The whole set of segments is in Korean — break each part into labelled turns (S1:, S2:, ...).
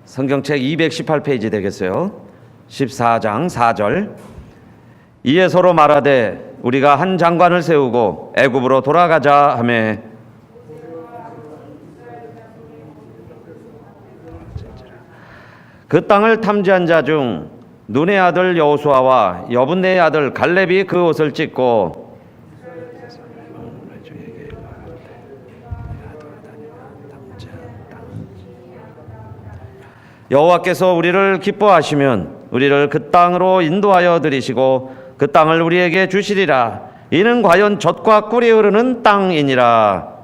S1: 성경책 218페이지 되겠어요. 14장 4절. 이에 서로 말하되 우리가 한 장관을 세우고 애굽으로 돌아가자 하매 그 땅을 탐지한 자 중 눈의 아들 여호수아와 여분네의 아들 갈렙이 그 옷을 찢고 여호와께서 우리를 기뻐하시면 우리를 그 땅으로 인도하여 들이시고 그 땅을 우리에게 주시리라. 이는 과연 젖과 꿀이 흐르는 땅이니라.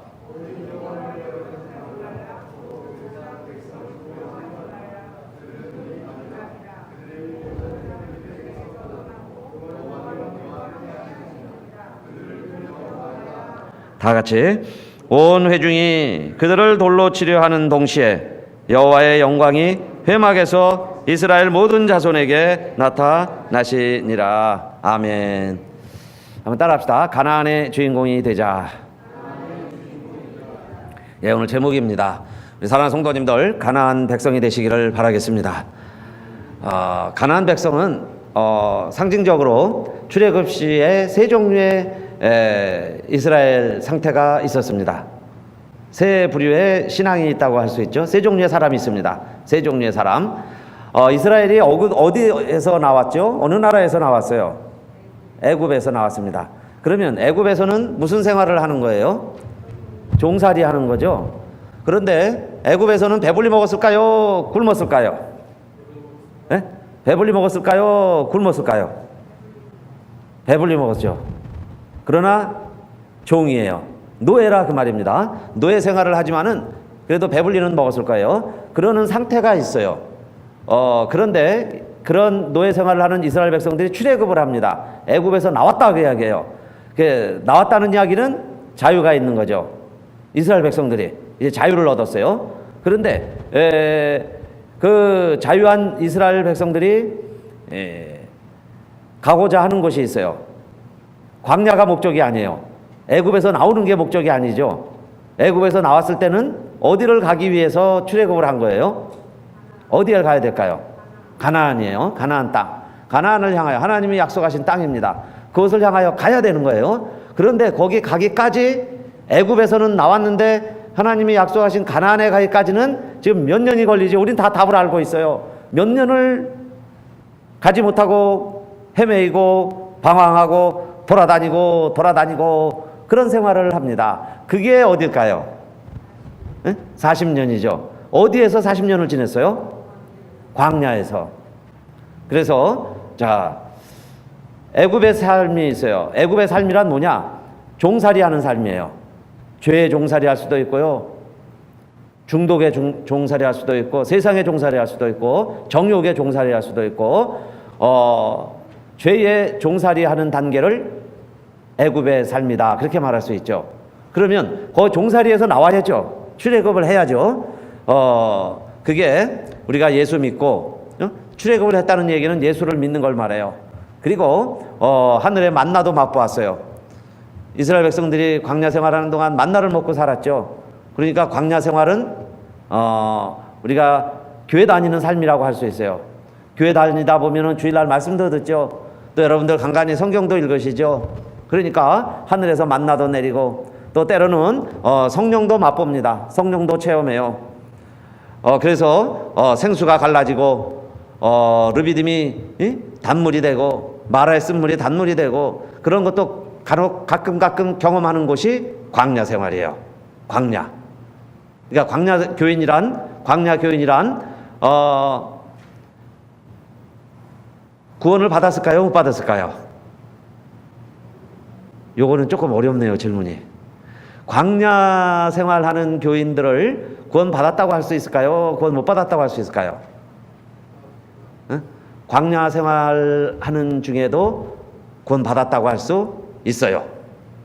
S1: 다 같이 온 회중이 그들을 돌로 치려 하는 동시에 여호와의 영광이 회막에서 이스라엘 모든 자손에게 나타나시니라. 아멘. 한번 따라합시다. 가나안의 주인공이 되자. 예, 오늘 제목입니다. 우리 사랑하는 성도님들, 가나안 백성이 되시기를 바라겠습니다. 가나안 백성은 상징적으로 출애굽 시에 세 종류의 이스라엘 상태가 있었습니다. 세 부류의 신앙이 있다고 할 수 있죠. 세 종류의 사람이 있습니다. 세 종류의 사람. 이스라엘이 어디에서 나왔죠? 어느 나라에서 나왔어요? 애굽에서 나왔습니다. 그러면 애굽에서는 무슨 생활을 하는 거예요? 종살이 하는 거죠. 그런데 애굽에서는 배불리 먹었을까요? 굶었을까요? 네? 배불리 먹었을까요? 굶었을까요? 배불리 먹었죠. 그러나 종이에요. 노예라 그 말입니다. 노예 생활을 하지만은 그래도 배불리는 먹었을 거예요. 그러는 상태가 있어요. 그런데 그런 노예 생활을 하는 이스라엘 백성들이 출애굽을 합니다. 애굽에서 나왔다고 이야기해요. 나왔다는 이야기는 자유가 있는 거죠. 이스라엘 백성들이 이제 자유를 얻었어요. 그런데 그 자유한 이스라엘 백성들이 가고자 하는 곳이 있어요. 광야가 목적이 아니에요. 애굽에서 나오는 게 목적이 아니죠. 애굽에서 나왔을 때는 어디를 가기 위해서 출애굽을 한 거예요? 어디를 가야 될까요? 가나안이에요. 가나안 땅. 가나안을 향하여 하나님이 약속하신 땅입니다. 그것을 향하여 가야 되는 거예요. 그런데 거기 가기까지 애굽에서는 나왔는데 하나님이 약속하신 가나안에 가기까지는 지금 몇 년이 걸리지? 우린 다 답을 알고 있어요. 몇 년을 가지 못하고 헤매이고 방황하고 돌아다니고 그런 생활을 합니다. 그게 어딜까요? 40년이죠. 어디에서 40년을 지냈어요? 광야에서. 그래서 애굽의 삶이 있어요. 애굽의 삶이란 뭐냐? 종살이 하는 삶이에요. 죄의 종살이 할 수도 있고요. 중독의 종살이 할 수도 있고, 세상의 종살이 할 수도 있고, 정욕의 종살이 할 수도 있고, 죄의 종살이 하는 단계를 애굽의 삶이다. 그렇게 말할 수 있죠. 그러면 그 종살이에서 나와야죠. 출애굽을 해야죠. 그게 우리가 예수 믿고 출애굽을 했다는 얘기는 예수를 믿는 걸 말해요. 그리고 하늘의 만나도 맛보았어요. 이스라엘 백성들이 광야 생활하는 동안 만나를 먹고 살았죠. 그러니까 광야 생활은 우리가 교회 다니는 삶이라고 할 수 있어요. 교회 다니다 보면은 주일날 말씀도 듣죠. 또 여러분들 간간히 성경도 읽으시죠. 그러니까 하늘에서 만나도 내리고 또 때로는 성령도 맛봅니다. 성령도 체험해요. 그래서 생수가 갈라지고 르비딤이 단물이 되고 마라의 쓴물이 단물이 되고 그런 것도 가끔 경험하는 곳이 광야 생활이에요. 광야. 그러니까 광야 교인이란 구원을 받았을까요? 못 받았을까요? 요거는 조금 어렵네요, 질문이. 광야 생활하는 교인들을 구원 받았다고 할 수 있을까요? 구원 못 받았다고 할 수 있을까요? 광야 생활하는 중에도 구원 받았다고 할 수 있어요.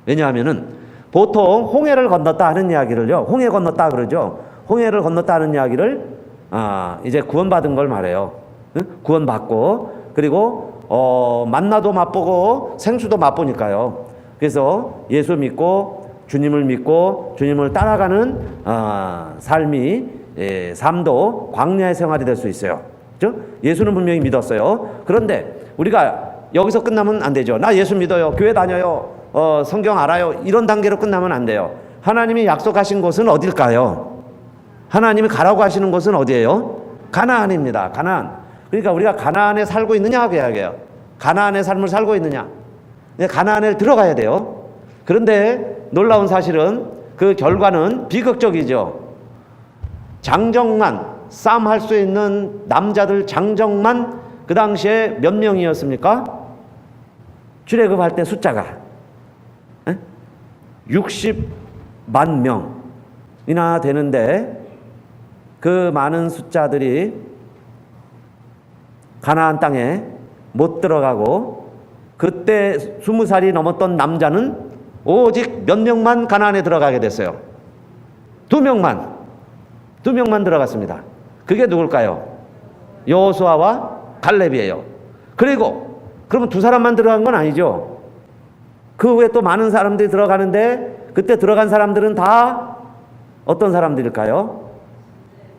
S1: 왜냐하면은 보통 홍해를 건넜다 하는 이야기를요, 홍해 건넜다 그러죠. 홍해를 건넜다 하는 이야기를 이제 구원받은 걸 말해요. 구원받고 그리고 만나도 맛보고 생수도 맛보니까요. 그래서 예수 믿고 주님을 따라가는 삶이 삶도 광야의 생활이 될 수 있어요. 그죠? 예수는 분명히 믿었어요. 그런데 우리가 여기서 끝나면 안 되죠. 나 예수 믿어요. 교회 다녀요. 성경 알아요. 이런 단계로 끝나면 안 돼요. 하나님이 약속하신 곳은 어딜까요? 하나님이 가라고 하시는 곳은 어디예요? 가나안입니다. 가나안. 그러니까 우리가 가나안에 살고 있느냐 하고 이야기해요. 가나안의 삶을 살고 있느냐. 가나안에 들어가야 돼요. 그런데 놀라운 사실은 그 결과는 비극적이죠. 장정만, 싸움할 수 있는 남자들 장정만 그 당시에 몇 명이었습니까? 출애굽할 때 숫자가 60만 명이나 되는데 그 많은 숫자들이 가나안 땅에 못 들어가고 그때 20살이 넘었던 남자는 오직 몇 명만 가나안에 들어가게 됐어요. 2명만 들어갔습니다. 그게 누굴까요? 여호수아와 갈렙이에요. 그리고 그러면 2사람만 들어간 건 아니죠. 그 후에 또 많은 사람들이 들어가는데 그때 들어간 사람들은 다 어떤 사람들일까요?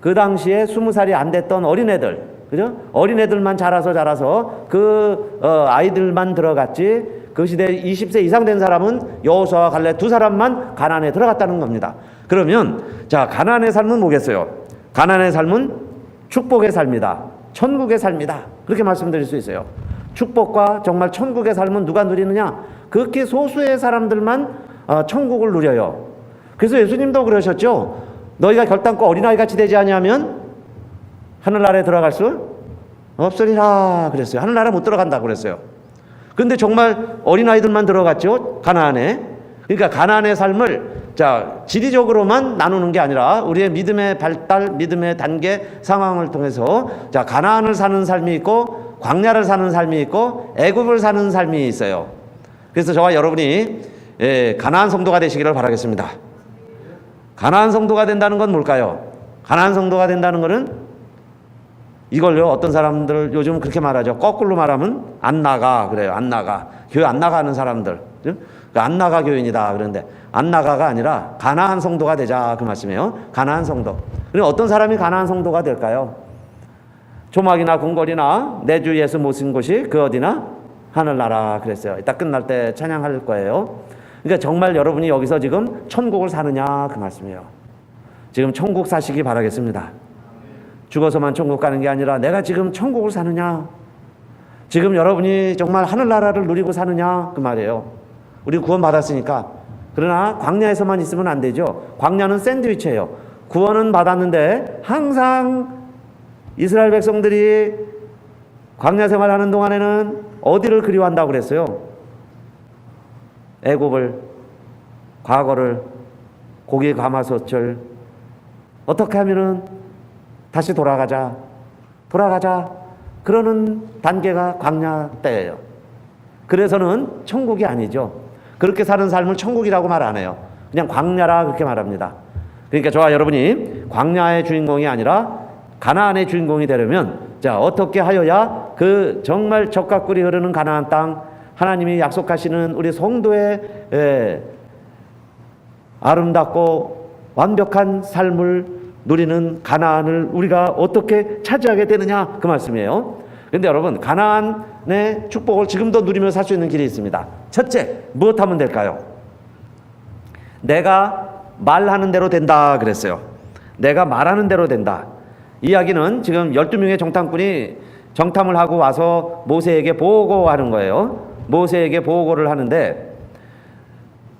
S1: 그 당시에 20살이 안 됐던 어린애들, 그죠? 어린애들만 자라서 그 아이들만 들어갔지 그 시대에 20세 이상 된 사람은 여호수아와 갈렙 2사람만 가나안에 들어갔다는 겁니다. 그러면 자, 가나안의 삶은 뭐겠어요? 가나안의 삶은 축복의 삶이다. 천국의 삶이다. 그렇게 말씀드릴 수 있어요. 축복과 정말 천국의 삶은 누가 누리느냐? 극히 소수의 사람들만 천국을 누려요. 그래서 예수님도 그러셨죠. 너희가 결단코 어린아이같이 되지 아니하면 하늘나라에 들어갈 수 없으리라 그랬어요. 하늘나라에 못 들어간다고 그랬어요. 근데 정말 어린아이들만 들어갔죠. 가나안에. 그러니까 가나안의 삶을 자, 지리적으로만 나누는 게 아니라 우리의 믿음의 발달, 믿음의 단계, 상황을 통해서 자, 가나안을 사는 삶이 있고 광야를 사는 삶이 있고 애굽을 사는 삶이 있어요. 그래서 저와 여러분이 가나안 성도가 되시기를 바라겠습니다. 가나안 성도가 된다는 건 뭘까요? 가나안 성도가 된다는 것은 이걸요, 어떤 사람들 요즘 그렇게 말하죠. 거꾸로 말하면 안 나가 그래요. 안 나가. 교회 안 나가는 사람들. 안 나가 교인이다. 그런데 안 나가가 아니라 가나안 성도가 되자 그 말씀이에요. 가나안 성도. 그럼 어떤 사람이 가나안 성도가 될까요? 조막이나 궁궐이나 내 주 예수 모신 곳이 그 어디나 하늘나라 그랬어요. 이따 끝날 때 찬양할 거예요. 그러니까 정말 여러분이 여기서 지금 천국을 사느냐 그 말씀이에요. 지금 천국 사시기 바라겠습니다. 죽어서만 천국 가는 게 아니라 내가 지금 천국을 사느냐, 지금 여러분이 정말 하늘나라를 누리고 사느냐 그 말이에요. 우리 구원 받았으니까. 그러나 광야에서만 있으면 안 되죠. 광야는 샌드위치예요. 구원은 받았는데 항상 이스라엘 백성들이 광야 생활하는 동안에는 어디를 그리워한다고 그랬어요? 애굽을, 과거를, 고기 가마솥을. 어떻게 하면은 다시 돌아가자 그러는 단계가 광야 때예요. 그래서는 천국이 아니죠. 그렇게 사는 삶을 천국이라고 말 안 해요. 그냥 광야라 그렇게 말합니다. 그러니까 저와 여러분이 광야의 주인공이 아니라 가나안의 주인공이 되려면 자, 어떻게 하여야 그 정말 젖과 꿀이 흐르는 가나안 땅, 하나님이 약속하시는 우리 성도의 아름답고 완벽한 삶을 누리는 가나안을 우리가 어떻게 차지하게 되느냐 그 말씀이에요. 그런데 여러분, 가나안의 축복을 지금도 누리며 살 수 있는 길이 있습니다. 첫째, 무엇하면 될까요? 내가 말하는 대로 된다 그랬어요. 내가 말하는 대로 된다. 이야기는 지금 12명의 정탐꾼이 정탐을 하고 와서 모세에게 보고하는 거예요. 모세에게 보고를 하는데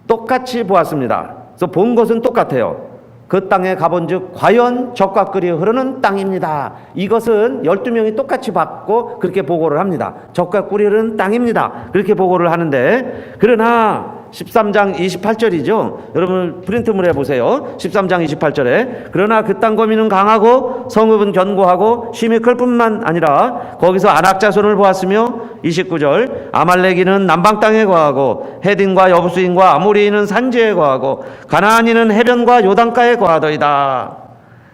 S1: 똑같이 보았습니다. 그래서 본 것은 똑같아요. 그 땅에 가본즉 과연 젖과 꿀이 흐르는 땅입니다. 이것은 12명이 똑같이 받고 그렇게 보고를 합니다. 젖과 꿀이 흐르는 땅입니다. 그렇게 보고를 하는데, 그러나 13장 28절이죠. 여러분 프린트물 해보세요. 13장 28절에 그러나 그 땅 거민은 강하고 성읍은 견고하고 쉼이 클 뿐만 아니라 거기서 아낙 자손을 보았으며 29절 아말렉이는 남방 땅에 거하고 헤딘과 여부스인과 아모리인은 산지에 거하고 가나안인은 해변과 요단가에 거하더이다.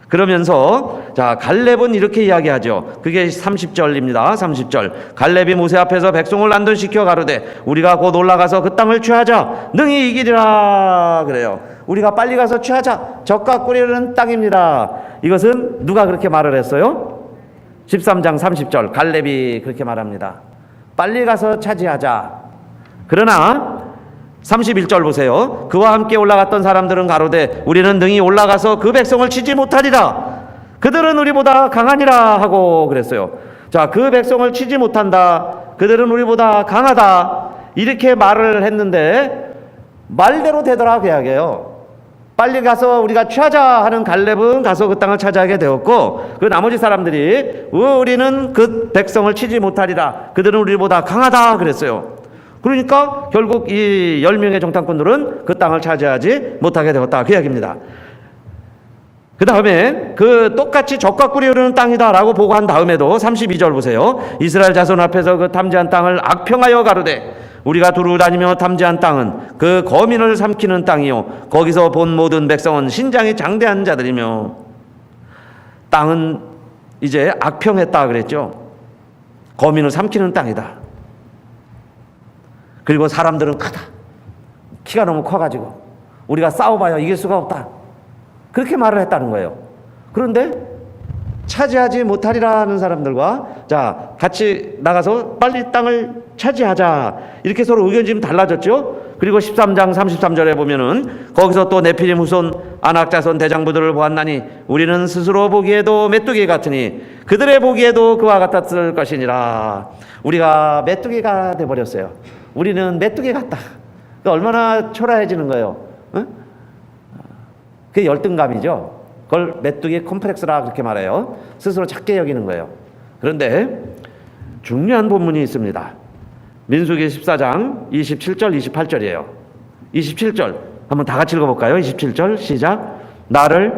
S1: 그러면서 자, 갈렙은 이렇게 이야기하죠. 그게 30절입니다. 30절. 갈렙이 모세 앞에서 백성을 난도시켜 가로되 우리가 곧 올라가서 그 땅을 취하자 능히 이기리라 그래요. 우리가 빨리 가서 취하자. 젖과 꿀이 흐르는 땅입니다. 이것은 누가 그렇게 말을 했어요? 13장 30절 갈렙이 그렇게 말합니다. 빨리 가서 차지하자. 그러나 31절 보세요. 그와 함께 올라갔던 사람들은 가로되 우리는 능히 올라가서 그 백성을 치지 못하리라. 그들은 우리보다 강하니라 하고 그랬어요. 자, 그 백성을 치지 못한다. 그들은 우리보다 강하다. 이렇게 말을 했는데 말대로 되더라 그 이야기예요. 빨리 가서 우리가 취하자 하는 갈렙은 가서 그 땅을 차지하게 되었고, 그 나머지 사람들이 우리는 그 백성을 치지 못하리라. 그들은 우리보다 강하다 그랬어요. 그러니까 결국 이 10명의 정탐꾼들은 그 땅을 차지하지 못하게 되었다 그 이야기입니다. 그 다음에 그 똑같이 젖과 꿀이 흐르는 땅이다라고 보고한 다음에도 32절 보세요. 이스라엘 자손 앞에서 그 탐지한 땅을 악평하여 가로되 우리가 두루 다니며 탐지한 땅은 그 거민을 삼키는 땅이요 거기서 본 모든 백성은 신장이 장대한 자들이며. 땅은 이제 악평했다 그랬죠. 거민을 삼키는 땅이다. 그리고 사람들은 크다. 키가 너무 커가지고 우리가 싸워봐야 이길 수가 없다. 그렇게 말을 했다는 거예요. 그런데 차지하지 못하리라는 사람들과 자 같이 나가서 빨리 땅을 차지하자 이렇게 서로 의견이 좀 달라졌죠. 그리고 13장 33절에 보면은 거기서 또 네피림 후손 아낙 자손 대장부들을 보았나니 우리는 스스로 보기에도 메뚜기 같으니 그들의 보기에도 그와 같았을 것이니라. 우리가 메뚜기가 돼버렸어요. 우리는 메뚜기 같다. 얼마나 초라해지는 거예요. 응? 그게 열등감이죠. 그걸 메뚜기 콤플렉스라 그렇게 말해요. 스스로 작게 여기는 거예요. 그런데 중요한 본문이 있습니다. 민수기 14장 27절 28절이에요. 27절 한번 다 같이 읽어볼까요? 27절 시작. 나를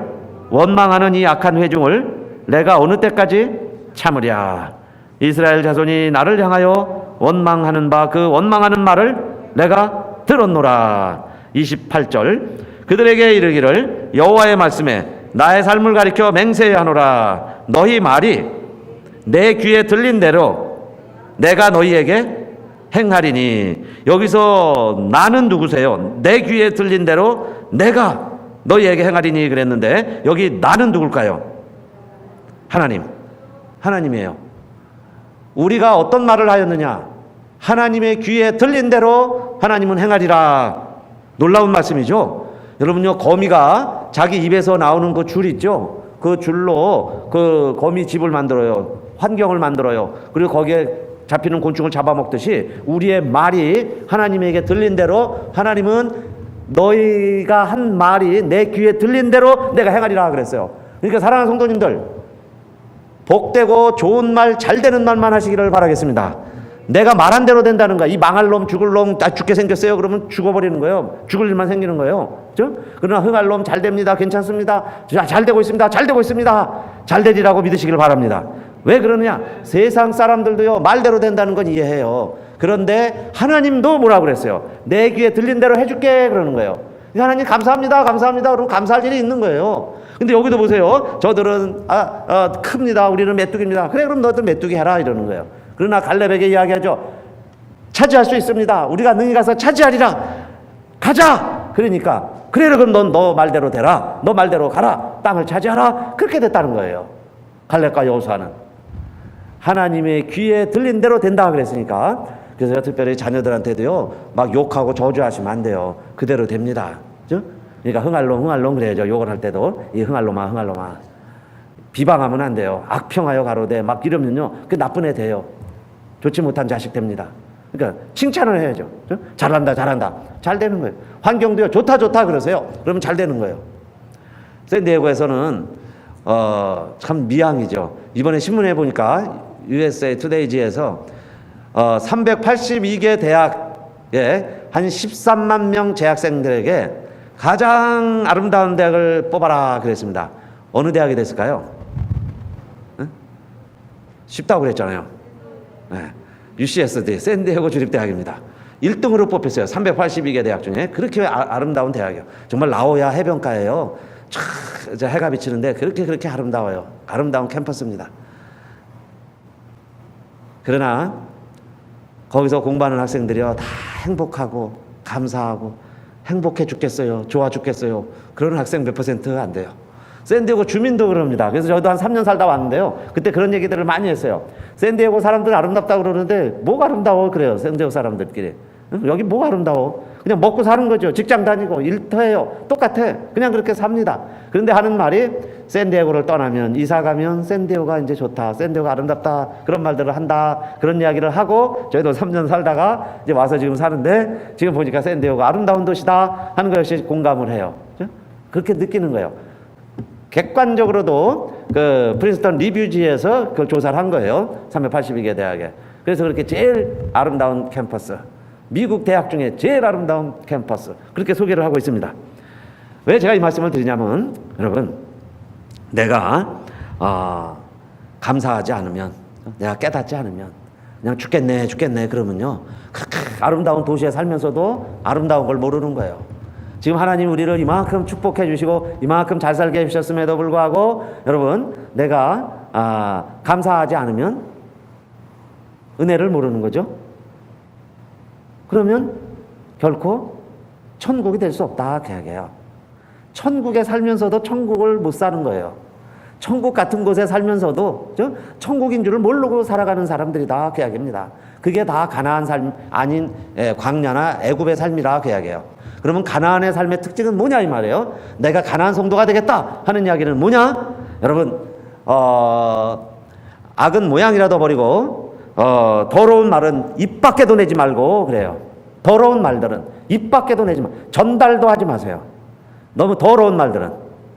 S1: 원망하는 이 악한 회중을 내가 어느 때까지 참으랴. 이스라엘 자손이 나를 향하여 원망하는 바 그 원망하는 말을 내가 들었노라. 28절 그들에게 이르기를 여호와의 말씀에 나의 삶을 가리켜 맹세하노라. 너희 말이 내 귀에 들린 대로 내가 너희에게 행하리니. 여기서 나는 누구세요? 내 귀에 들린 대로 내가 너희에게 행하리니 그랬는데 여기 나는 누굴까요? 하나님. 하나님이에요. 우리가 어떤 말을 하였느냐? 하나님의 귀에 들린 대로 하나님은 행하리라. 놀라운 말씀이죠. 여러분요, 거미가 자기 입에서 나오는 그 줄 있죠? 그 줄로 그 거미 집을 만들어요. 환경을 만들어요. 그리고 거기에 잡히는 곤충을 잡아먹듯이 우리의 말이 하나님에게 들린 대로 하나님은 너희가 한 말이 내 귀에 들린 대로 내가 행하리라 그랬어요. 그러니까 사랑하는 성도님들, 복되고 좋은 말, 잘 되는 말만 하시기를 바라겠습니다. 내가 말한 대로 된다는 거야. 이 망할 놈, 죽을 놈, 다 죽게 생겼어요. 그러면 죽어버리는 거예요. 죽을 일만 생기는 거예요. 그렇죠? 그러나 흥할 놈, 잘 됩니다. 괜찮습니다. 잘 되고 있습니다. 잘 되고 있습니다. 잘 되리라고 믿으시길 바랍니다. 왜 그러느냐? 세상 사람들도요, 말대로 된다는 건 이해해요. 그런데 하나님도 뭐라고 그랬어요? 내 귀에 들린 대로 해줄게 그러는 거예요. 하나님 감사합니다. 감사합니다. 그럼 감사할 일이 있는 거예요. 근데 여기도 보세요. 저들은 큽니다. 우리는 메뚜기입니다. 그래 그럼 너희들 메뚜기 해라 이러는 거예요. 그러나 갈렙에게 이야기하죠. 차지할 수 있습니다. 우리가 능히 가서 차지하리라. 가자. 그러니까 그래 그럼 넌 너 말대로 되라. 너 말대로 가라. 땅을 차지하라. 그렇게 됐다는 거예요. 갈렙과 여호수아는 하나님의 귀에 들린 대로 된다 그랬으니까. 그래서 특별히 자녀들한테도요 막 욕하고 저주하시면 안 돼요. 그대로 됩니다. 그렇죠? 그러니까 흥할놈 그래야죠. 욕을 할 때도 이 흥할놈아 비방하면 안 돼요. 악평하여 가로되 막 이러면요 그 나쁜 애 돼요. 좋지 못한 자식 됩니다. 그러니까 칭찬을 해야죠. 그렇죠? 잘한다 잘 되는 거예요. 환경도요 좋다 그러세요. 그러면 잘 되는 거예요. 샌디에고에서는 참 미항이죠. 이번에 신문에 보니까 USA 투데이지에서 382개 대학에 한 13만 명 재학생들에게 가장 아름다운 대학을 뽑아라 그랬습니다. 어느 대학이 됐을까요? 응? 쉽다고 그랬잖아요. 네. UCSD 샌디에고 주립대학입니다. 1등으로 뽑혔어요. 382개 대학 중에. 그렇게 아름다운 대학이에요. 정말 라오야 해변가예요. 촤 해가 비치는데 그렇게 아름다워요. 아름다운 캠퍼스입니다. 그러나 거기서 공부하는 학생들이요 다 행복하고 감사하고 행복해 죽겠어요. 좋아 죽겠어요. 그런 학생 몇 퍼센트 안 돼요. 샌디에고 주민도 그럽니다. 그래서 저도 한 3년 살다 왔는데요. 그때 그런 얘기들을 많이 했어요. 샌디에고 사람들 아름답다고 그러는데 뭐가 아름다워 그래요. 샌디에고 사람들끼리. 여기 뭐가 아름다워? 그냥 먹고 사는 거죠. 직장 다니고 일터해요. 똑같아. 그냥 그렇게 삽니다. 그런데 하는 말이 샌디에고를 떠나면 이사 가면 샌디에고가 이제 좋다. 샌디에고가 아름답다. 그런 말들을 한다. 그런 이야기를 하고 저희도 3년 살다가 이제 와서 지금 사는데 지금 보니까 샌디에고가 아름다운 도시다 하는 거 역시 공감을 해요. 그렇게 느끼는 거예요. 객관적으로도 그 프린스턴 리뷰지에서 그걸 조사를 한 거예요. 382개 대학에. 그래서 그렇게 제일 아름다운 캠퍼스, 미국 대학 중에 제일 아름다운 캠퍼스, 그렇게 소개를 하고 있습니다. 왜 제가 이 말씀을 드리냐면, 여러분, 내가 감사하지 않으면, 내가 깨닫지 않으면 그냥 죽겠네 그러면요, 아름다운 도시에 살면서도 아름다운 걸 모르는 거예요. 지금 하나님 우리를 이만큼 축복해 주시고 이만큼 잘 살게 해주셨음에도 불구하고 여러분, 내가 감사하지 않으면 은혜를 모르는 거죠. 그러면 결코 천국이 될 수 없다 그 이야기예요. 천국에 살면서도 천국을 못 사는 거예요. 천국 같은 곳에 살면서도 천국인 줄을 모르고 살아가는 사람들이다 그 이야기입니다. 그게 다 가나안 삶 아닌 광야나 애굽의 삶이라 그 이야기예요. 그러면 가나안의 삶의 특징은 뭐냐 이 말이에요. 내가 가나안 성도가 되겠다 하는 이야기는 뭐냐? 여러분, 악은 모양이라도 버리고 더러운 말은 입 밖에도 내지 말고 그래요. 더러운 말들은 입 밖에도 내지 마. 전달도 하지 마세요. 너무 더러운 말들은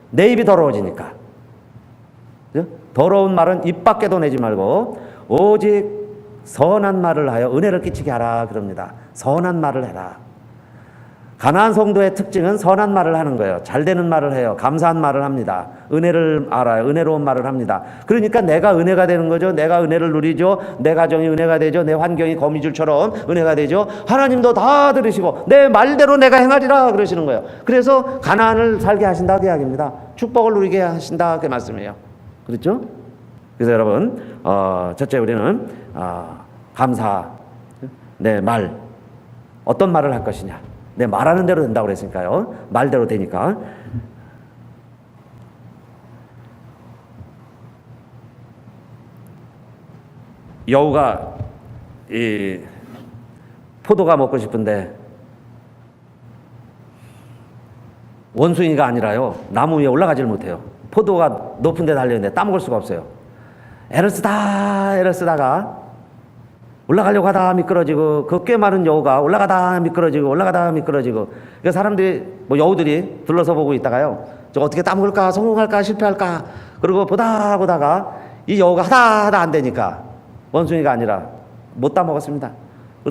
S1: 내 입이 더러워지니까. 그죠? 더러운 말은 입 밖에도 내지 말고 오직 선한 말을 하여 은혜를 끼치게 하라 그럽니다. 선한 말을 해라. 가나안 성도의 특징은 선한 말을 하는 거예요. 잘 되는 말을 해요. 감사한 말을 합니다. 은혜를 알아요. 은혜로운 말을 합니다. 그러니까 내가 은혜가 되는 거죠. 내가 은혜를 누리죠. 내 가정이 은혜가 되죠. 내 환경이 거미줄처럼 은혜가 되죠. 하나님도 다 들으시고 내 말대로 내가 행하리라 그러시는 거예요. 그래서 가나안을 살게 하신다 그 이야기입니다. 축복을 누리게 하신다 그 말씀이에요. 그렇죠? 그래서 여러분, 첫째 우리는 감사, 내 말, 어떤 말을 할 것이냐. 내 말하는 대로 된다고 그랬으니까요. 말대로 되니까. 여우가 이 포도가 먹고 싶은데 원숭이가 아니라요, 나무 위에 올라가지를 못해요. 포도가 높은 데 달려있는데 따먹을 수가 없어요. 애를 쓰다가 올라가려고 하다 미끄러지고, 그 꽤 많은 여우가 올라가다 미끄러지고 그러니까 사람들이 여우들이 둘러서 보고 있다가요, 저 어떻게 따먹을까, 성공할까, 실패할까, 그리고 보다가 이 여우가 하다 안 되니까 원숭이가 아니라 못 따먹었습니다.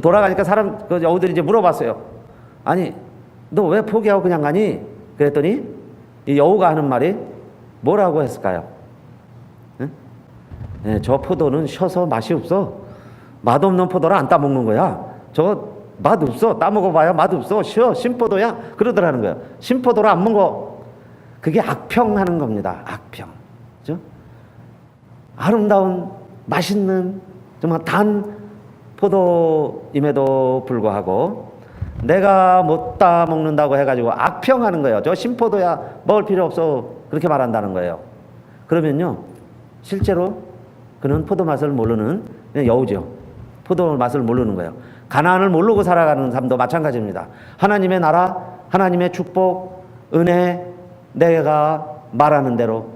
S1: 돌아가니까 그 여우들이 이제 물어봤어요. 아니, 너 왜 포기하고 그냥 가니? 그랬더니 이 여우가 하는 말이 뭐라고 했을까요? 네, 저 포도는 쉬어서 맛이 없어. 맛없는 포도를 안 따먹는 거야. 저거 맛없어. 따먹어봐야 맛없어. 쉬어. 신포도야. 그러더라는 거예요. 신포도를 안 먹어. 그게 악평하는 겁니다. 악평. 그죠? 아름다운 맛있는 정말 단 포도임에도 불구하고 내가 못 따먹는다고 해가지고 악평하는 거예요. 저 신포도야. 먹을 필요 없어. 그렇게 말한다는 거예요. 그러면요, 실제로 그는 포도 맛을 모르는 여우죠. 포도 맛을 모르는 거예요. 가나안을 모르고 살아가는 삶도 마찬가지입니다. 하나님의 나라, 하나님의 축복, 은혜, 내가 말하는 대로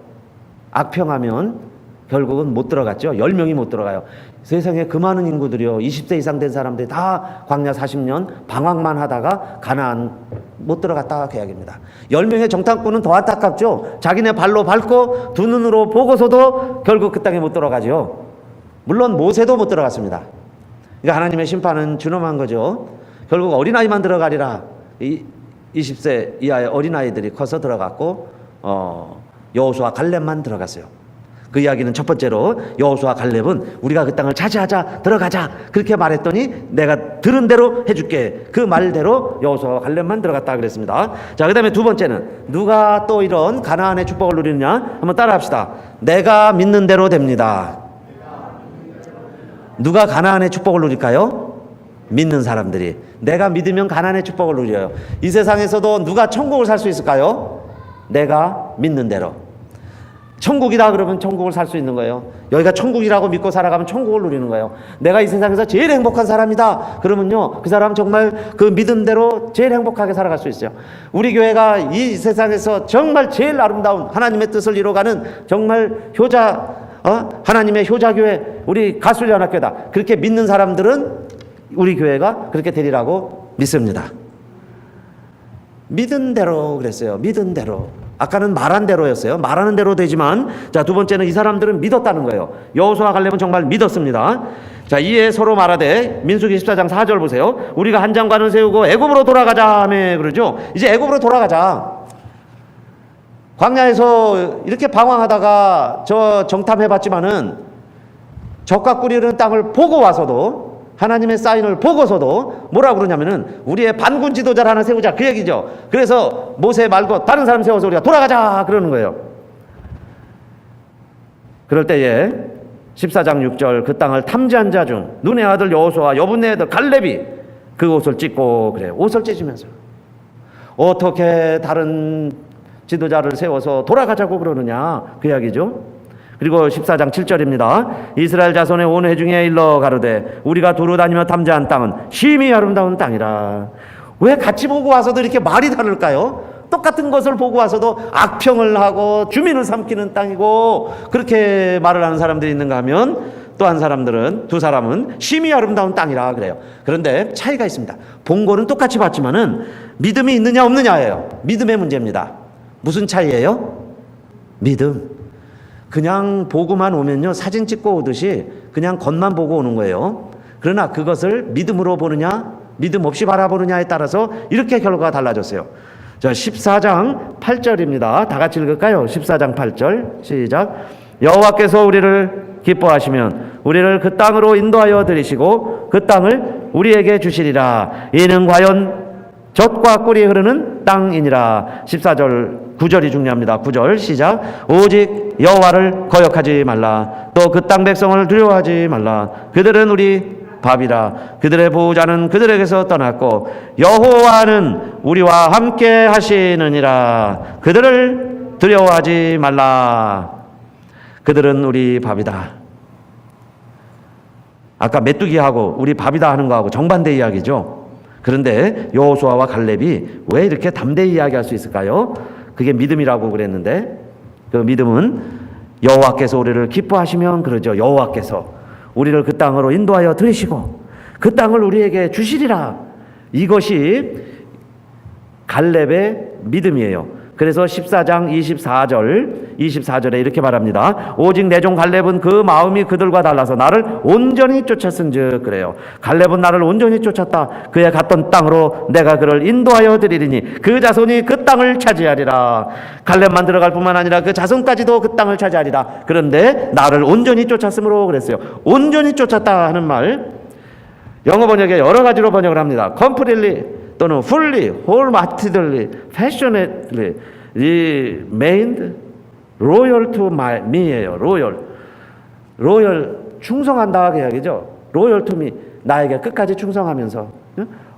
S1: 악평하면 결국은 못 들어갔죠. 10명이 못 들어가요. 세상에 그 많은 인구들이요, 20세 이상 된 사람들이 다 광야 40년 방황만 하다가 가나안 못 들어갔다 그 이야기입니다. 10명의 정탐꾼은 더 안타깝죠. 자기네 발로 밟고 두 눈으로 보고서도 결국 그 땅에 못 들어가죠. 물론 모세도 못 들어갔습니다. 그러니까 하나님의 심판은 준엄한 거죠. 결국 어린아이만 들어가리라. 20세 이하의 어린아이들이 커서 들어갔고, 여호수아 갈렙만 들어갔어요. 그 이야기는 첫 번째로 여호수아 갈렙은 우리가 그 땅을 차지하자, 들어가자 그렇게 말했더니 내가 들은 대로 해줄게, 그 말대로 여호수아 갈렙만 들어갔다 그랬습니다. 자, 그 다음에 두 번째는 누가 또 이런 가나안의 축복을 누리느냐, 한번 따라합시다. 내가 믿는 대로 됩니다. 누가 가나안의 축복을 누릴까요? 믿는 사람들이. 내가 믿으면 가난의 축복을 누려요. 이 세상에서도 누가 천국을 살 수 있을까요? 내가 믿는 대로. 천국이다 그러면 천국을 살 수 있는 거예요. 여기가 천국이라고 믿고 살아가면 천국을 누리는 거예요. 내가 이 세상에서 제일 행복한 사람이다 그러면요, 그 사람은 정말 그 믿은 대로 제일 행복하게 살아갈 수 있어요. 우리 교회가 이 세상에서 정말 제일 아름다운 하나님의 뜻을 이뤄가는 정말 하나님의 효자교회, 우리 가술연합교회다 그렇게 믿는 사람들은 우리 교회가 그렇게 되리라고 믿습니다. 믿은 대로 그랬어요. 믿은 대로. 아까는 말한 대로였어요. 말하는 대로 되지만, 자, 두 번째는 이 사람들은 믿었다는 거예요. 여호수아와 갈렙은 정말 믿었습니다. 자, 이에 서로 말하되, 민수기 14장 4절 보세요. 우리가 한 장관을 세우고 애굽으로 돌아가자 하며 그러죠. 이제 애굽으로 돌아가자. 광야에서 이렇게 방황하다가 저 정탐해봤지만은 적과 꿀이는 땅을 보고 와서도, 하나님의 사인을 보고서도 뭐라고 그러냐면은 우리의 반군 지도자를 하나 세우자 그 얘기죠. 그래서 모세 말고 다른 사람 세워서 우리가 돌아가자 그러는 거예요. 그럴 때에 14장 6절 그 땅을 탐지한 자 중 눈의 아들 여호수아와 여분의 아들 갈렙이 그 옷을 찢고 그래요. 옷을 찢으면서 어떻게 다른 지도자를 세워서 돌아가자고 그러느냐 그 이야기죠. 그리고 14장 7절입니다. 이스라엘 자손의 온 회중에 일러 가로되 우리가 두루 다니며 탐지한 땅은 심히 아름다운 땅이라. 왜 같이 보고 와서도 이렇게 말이 다를까요? 똑같은 것을 보고 와서도 악평을 하고 주민을 삼키는 땅이고 그렇게 말을 하는 사람들이 있는가 하면 또 한 사람들은, 두 사람은 심히 아름다운 땅이라 그래요. 그런데 차이가 있습니다. 본 거는 똑같이 봤지만은 믿음이 있느냐 없느냐예요. 믿음의 문제입니다. 무슨 차이예요? 믿음. 그냥 보고만 오면요, 사진 찍고 오듯이 그냥 겉만 보고 오는 거예요. 그러나 그것을 믿음으로 보느냐 믿음 없이 바라보느냐에 따라서 이렇게 결과가 달라졌어요. 자, 14장 8절입니다. 다 같이 읽을까요? 14장 8절 시작. 여호와께서 우리를 기뻐하시면 우리를 그 땅으로 인도하여 들이시고 그 땅을 우리에게 주시리라. 이는 과연 젖과 꿀이 흐르는 땅이니라. 14절 9절이 중요합니다. 9절 시작. 오직 여호와를 거역하지 말라. 또 그 땅 백성을 두려워하지 말라. 그들은 우리 밥이라. 그들의 보호자는 그들에게서 떠났고 여호와는 우리와 함께 하시느니라. 그들을 두려워하지 말라. 그들은 우리 밥이다. 아까 메뚜기하고 우리 밥이다 하는 거하고 정반대 이야기죠. 그런데 여호수아와 갈렙이 왜 이렇게 담대히 이야기할 수 있을까요? 그게 믿음이라고 그랬는데, 그 믿음은 여호와께서 우리를 기뻐하시면 그러죠. 여호와께서 우리를 그 땅으로 인도하여 들이시고 그 땅을 우리에게 주시리라. 이것이 갈렙의 믿음이에요. 그래서 14장 24절에 이렇게 말합니다. 오직 내 종 갈렙은 그 마음이 그들과 달라서 나를 온전히 쫓았은즉 그래요. 갈렙은 나를 온전히 쫓았다. 그의 갔던 땅으로 내가 그를 인도하여 드리리니 그 자손이 그 땅을 차지하리라. 갈렙만 들어갈 뿐만 아니라 그 자손까지도 그 땅을 차지하리라. 그런데 나를 온전히 쫓았으므로 그랬어요. 온전히 쫓았다 하는 말, 영어 번역에 여러 가지로 번역을 합니다. completely 또는 fully, wholeheartedly, passionately, remained loyal to me예요. loyal 충성한다 그 이야기죠. loyal to me, 나에게 끝까지 충성하면서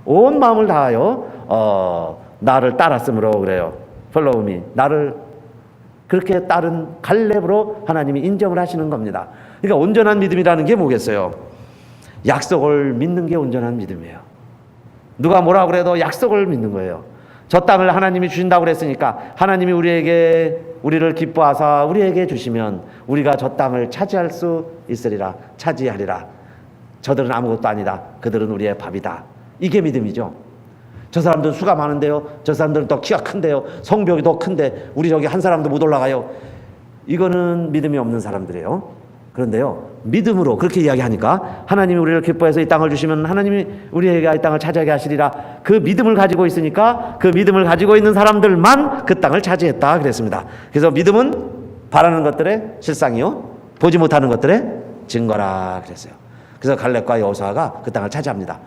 S1: 온 마음을 다하여 나를 따랐으므로 그래요. follow me, 나를 그렇게 따른 갈렙으로 하나님이 인정을 하시는 겁니다. 그러니까 온전한 믿음이라는 게 뭐겠어요? 약속을 믿는 게 온전한 믿음이에요. 누가 뭐라고 그래도 약속을 믿는 거예요. 저 땅을 하나님이 주신다고 그랬으니까 하나님이 우리를 기뻐하사 우리에게 주시면 우리가 저 땅을 차지할 수 있으리라. 차지하리라. 저들은 아무것도 아니다. 그들은 우리의 밥이다. 이게 믿음이죠. 저 사람들은 수가 많은데요. 저 사람들은 더 키가 큰데요. 성벽이 더 큰데 우리 저기 한 사람도 못 올라가요. 이거는 믿음이 없는 사람들이에요. 그런데요, 믿음으로 그렇게 이야기하니까 하나님이 우리를 기뻐해서 이 땅을 주시면 하나님이 우리에게 이 땅을 차지하게 하시리라. 그 믿음을 가지고 있으니까 그 믿음을 가지고 있는 사람들만 그 땅을 차지했다 그랬습니다. 그래서 믿음은 바라는 것들의 실상이요 보지 못하는 것들의 증거라 그랬어요. 그래서 갈렙과 여호수아가 그 땅을 차지합니다.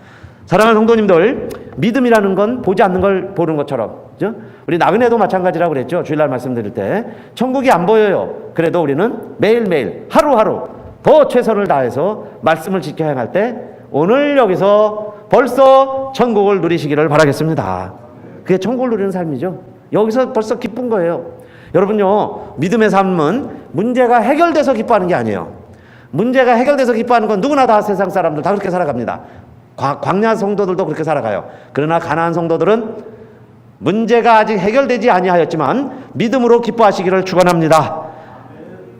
S1: 사랑하는 성도님들, 믿음이라는 건 보지 않는 걸 보는 것처럼, 그죠? 우리 나그네도 마찬가지라고 그랬죠. 주일날 말씀드릴 때 천국이 안 보여요. 그래도 우리는 매일매일 하루하루 더 최선을 다해서 말씀을 지켜 행할 때 오늘 여기서 벌써 천국을 누리시기를 바라겠습니다. 그게 천국을 누리는 삶이죠. 여기서 벌써 기쁜 거예요. 여러분요, 믿음의 삶은 문제가 해결돼서 기뻐하는 게 아니에요. 문제가 해결돼서 기뻐하는 건 누구나 다 세상 사람들 다 그렇게 살아갑니다. 광야 성도들도 그렇게 살아가요. 그러나 가나안 성도들은 문제가 아직 해결되지 아니하였지만 믿음으로 기뻐하시기를 축원합니다.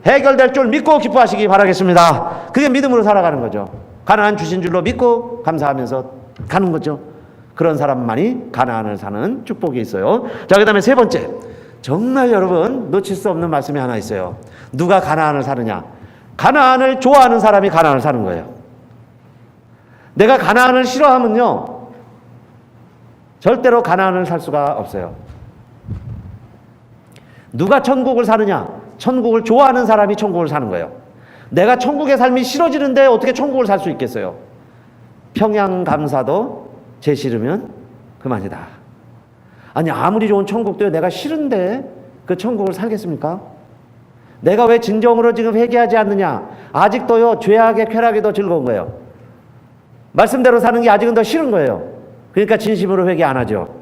S1: 해결될 줄 믿고 기뻐하시기 바라겠습니다. 그게 믿음으로 살아가는 거죠. 가나안 주신 줄로 믿고 감사하면서 가는 거죠. 그런 사람만이 가나안을 사는 축복이 있어요. 자, 그 다음에 세 번째, 정말 여러분 놓칠 수 없는 말씀이 하나 있어요. 누가 가나안을 사느냐? 가나안을 좋아하는 사람이 가나안을 사는 거예요. 내가 가나안을 싫어하면요, 절대로 가나안을 살 수가 없어요. 누가 천국을 사느냐? 천국을 좋아하는 사람이 천국을 사는 거예요. 내가 천국의 삶이 싫어지는데 어떻게 천국을 살 수 있겠어요? 평양감사도 제 싫으면 그만이다. 아니, 아무리 좋은 천국도요, 내가 싫은데 그 천국을 살겠습니까? 내가 왜 진정으로 지금 회개하지 않느냐? 아직도요, 죄악의 쾌락이 더 즐거운 거예요. 말씀대로 사는 게 아직은 더 싫은 거예요. 그러니까 진심으로 회개 안 하죠.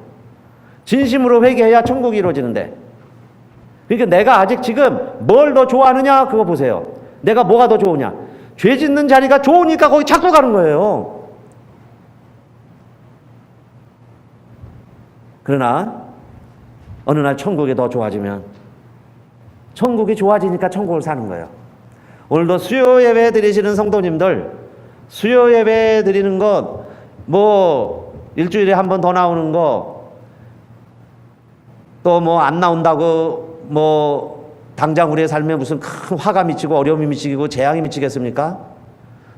S1: 진심으로 회개해야 천국이 이루어지는데. 그러니까 내가 아직 지금 뭘 더 좋아하느냐? 그거 보세요. 내가 뭐가 더 좋으냐? 죄 짓는 자리가 좋으니까 거기 자꾸 가는 거예요. 그러나 어느 날 천국이 더 좋아지면, 천국이 좋아지니까 천국을 사는 거예요. 오늘도 수요 예배 드리시는 성도님들, 수요 예배 드리는 것, 뭐 일주일에 한 번 더 나오는 거, 또 뭐 안 나온다고 뭐 당장 우리의 삶에 무슨 큰 화가 미치고 어려움이 미치고 재앙이 미치겠습니까?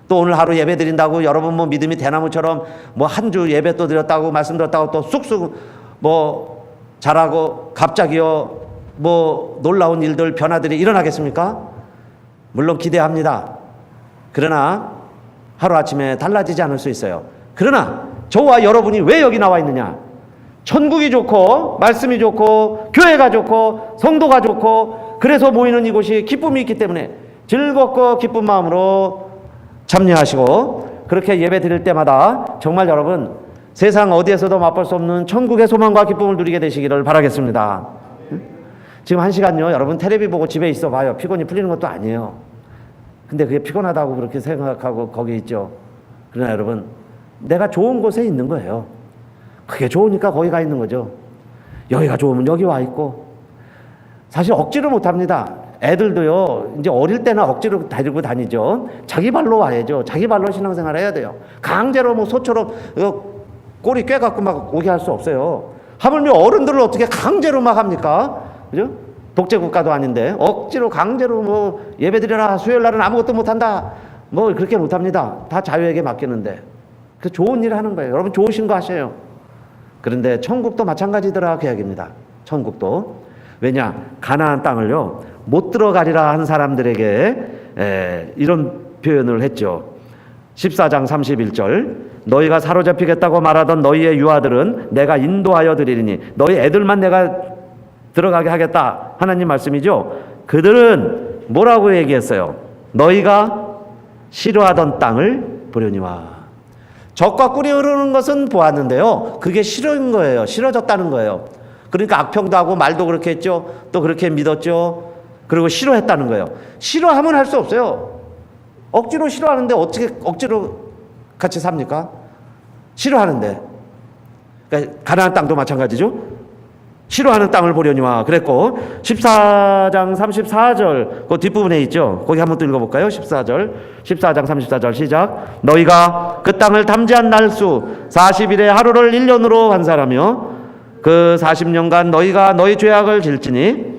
S1: 또 오늘 하루 예배 드린다고 여러분 뭐 믿음이 대나무처럼 뭐 한 주 예배 또 드렸다고 말씀 드렸다고 또 쑥쑥 뭐 잘하고 갑자기요 뭐 놀라운 일들 변화들이 일어나겠습니까? 물론 기대합니다. 그러나 하루아침에 달라지지 않을 수 있어요. 그러나 저와 여러분이 왜 여기 나와 있느냐? 천국이 좋고 말씀이 좋고 교회가 좋고 성도가 좋고 그래서 모이는 이곳이 기쁨이 있기 때문에 즐겁고 기쁜 마음으로 참여하시고 그렇게 예배 드릴 때마다 정말 여러분 세상 어디에서도 맛볼 수 없는 천국의 소망과 기쁨을 누리게 되시기를 바라겠습니다. 지금 한 시간요 여러분 텔레비 보고 집에 있어 봐요. 피곤이 풀리는 것도 아니에요. 근데 그게 피곤하다고 그렇게 생각하고 거기 있죠. 그러나 여러분 내가 좋은 곳에 있는 거예요. 그게 좋으니까 거기 가 있는 거죠. 여기가 좋으면 여기 와 있고. 사실 억지로 못 합니다. 애들도요 이제 어릴 때나 억지로 데리고 다니죠. 자기 발로 와야죠. 자기 발로 신앙생활 해야 돼요. 강제로 뭐 소처럼 꼬리 꿰갖고 막 오게 할 수 없어요. 하물며 어른들을 어떻게 강제로 막 합니까? 그죠? 독재국가도 아닌데 억지로 강제로 뭐 예배드려라 수요일 날은 아무것도 못한다 뭐 그렇게 못합니다. 다 자유에게 맡기는데 그 좋은 일 하는 거예요. 여러분 좋으신 거 하셔요. 그런데 천국도 마찬가지더라 그 이야기입니다. 천국도 왜냐 가나안 땅을요 못 들어가리라 한 사람들에게 이런 표현을 했죠. 14장 31절 너희가 사로잡히겠다고 말하던 너희의 유아들은 내가 인도하여 드리리니 너희 애들만 내가 들어가게 하겠다 하나님 말씀이죠. 그들은 뭐라고 얘기했어요? 너희가 싫어하던 땅을 보려니와. 적과 꿀이 흐르는 것은 보았는데요 그게 싫은 거예요. 싫어졌다는 거예요. 그러니까 악평도 하고 말도 그렇게 했죠. 또 그렇게 믿었죠. 그리고 싫어했다는 거예요. 싫어하면 할 수 없어요. 억지로 싫어하는데 어떻게 억지로 같이 삽니까? 싫어하는데. 그러니까 가나안 땅도 마찬가지죠. 싫어하는 땅을 보려니와 그랬고 14장 34절 그 뒷부분에 있죠. 거기 한번 또 읽어볼까요? 14장 34절 시작. 너희가 그 땅을 탐지한 날수 40일의 하루를 1년으로 환산하며 그 40년간 너희가 너희 죄악을 질지니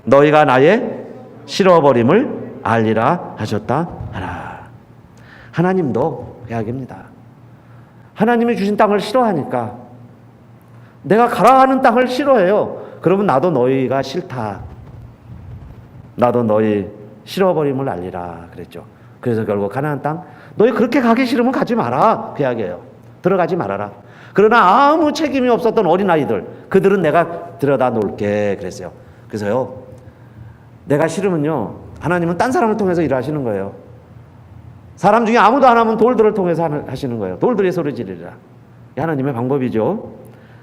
S1: 너희가 나의 싫어버림을 알리라 하셨다 하라. 하나님도 이야기입니다. 하나님이 주신 땅을 싫어하니까 내가 가라 하는 땅을 싫어해요. 그러면 나도 너희가 싫다. 나도 너희 싫어버림을 알리라 그랬죠. 그래서 결국 가나안 땅 너희 그렇게 가기 싫으면 가지 마라 그 이야기예요. 들어가지 말아라. 그러나 아무 책임이 없었던 어린아이들 그들은 내가 들여다 놓을게 그랬어요. 그래서요 내가 싫으면요 하나님은 딴 사람을 통해서 일하시는 거예요. 사람 중에 아무도 안 하면 돌들을 통해서 하시는 거예요. 돌들이 소리 지르리라. 이 하나님의 방법이죠.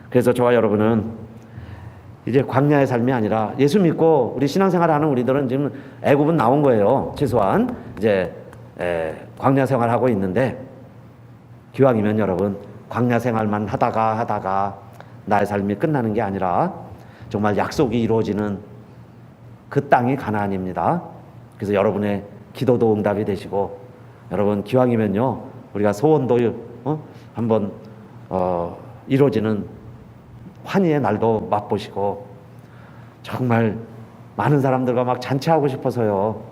S1: 그래서 저와 여러분은 이제 광야의 삶이 아니라 예수 믿고 우리 신앙생활을 하는 우리들은 지금 애굽은 나온 거예요. 최소한 이제 광야 생활하고 있는데, 기왕이면 여러분 광야 생활만 하다가 나의 삶이 끝나는 게 아니라 정말 약속이 이루어지는 그 땅이 가나안입니다. 그래서 여러분의 기도도 응답이 되시고, 여러분 기왕이면요 우리가 소원도 한번 이루어지는 환희의 날도 맛보시고, 정말 많은 사람들과 막 잔치하고 싶어서요,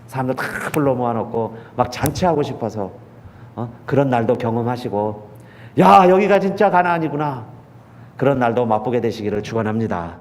S1: 사람들 다 불러 모아놓고 막 잔치하고 싶어서 그런 날도 경험하시고, 야 여기가 진짜 가나안이구나, 그런 날도 맛보게 되시기를 축원합니다.